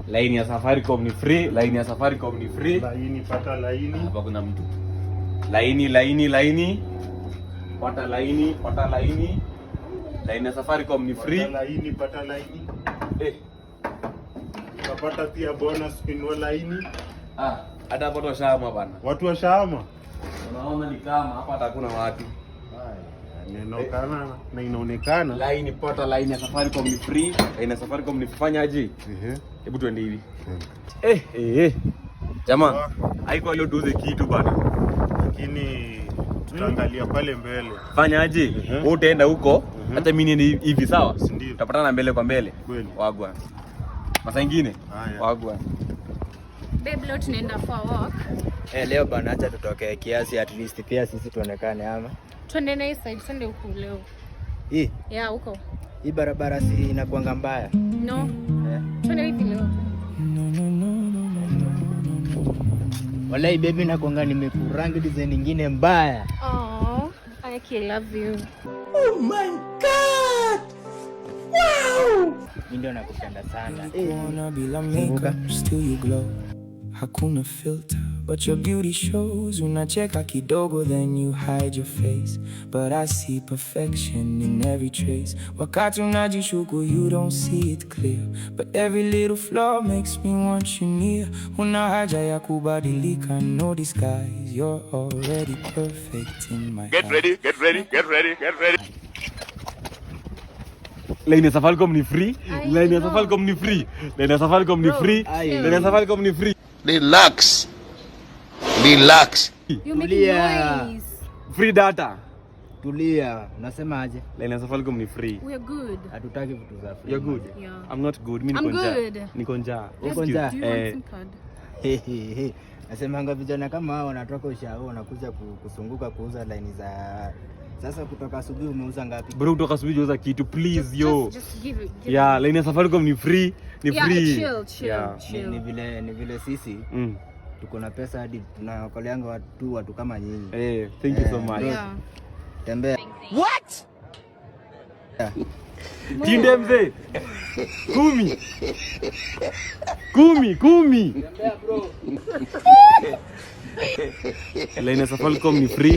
Laini ya Safaricom ni free, laini ya Safaricom ni free. Laini pata laini. Hapa kuna mtu. Laini. Pata laini. Laini ya Safaricom ni free. Pata laini. Utapata pia bonus pinwa laini. Hata hapo watu washahama bana. Watu washahama. Unaona ni kama hapa hata hakuna watu. Inaonekana na inaonekana. Laini pata laini ya Safaricom ni free. Laini ya Safaricom ni fanyaje? Hebu tuende hivi. Jamaa, haiko leo tuuze kitu bana. Lakini tutaangalia pale mbele. Fanyaje? Wewe utaenda huko, hata mimi niende hivi sawa? Ndio. Tutapatana mbele kwa mbele. Wagwa. Masa ingine? Wagwa. Babe, leo tunaenda for walk. Leo bana, acha tutoke kiasi at least pia sisi tuonekane ama. Twende na side, twende huko leo. Yeah, huko. Hii barabara si inakuanga mbaya. No. Twende hivi leo. Walai baby, nakuanga nimekurangi design nyingine mbaya. Oh, I love you. Oh my god. Wow. Mimi ndio nakupenda sana. Wanna be like makeup, still you glow. Hakuna filter, but your beauty shows. Unacheka kidogo, then you hide your face. But I see perfection in every trace. Wakati unajishuku, you don't see it clear. But every little flaw makes me want you near. Una haja ya kubadilika, no disguise. You're already perfect in my Get ready. Laini ya Safaricom ni free. Laini ya Safaricom ni free. Relax. You making noise. Free data. Tulia, unasema aje? Laini ya Safaricom ni free. We are good. Hatutaki vitu za free. You're good? Yeah. I'm not good. Mimi I'm good. Niko njaa. Uko njaa? Do you want some card? Nasemanga vijana kama hao wanatoka ushago wanakuja kusunguka kuuza line za sasa. Kutoka asubuhi umeuza ngapi? Bro, kutoka asubuhi uza kitu please yo. Just give it. Yeah, laini ya Safaricom ni free. Chill. Ni vile sisi tuko na pesa hadi tunaokoleanga watu kama nyinyi. Thank you so much. Yeah. Tembea. What? Tinde mzee. 10. Tembea bro. Laini ya Safaricom ni free.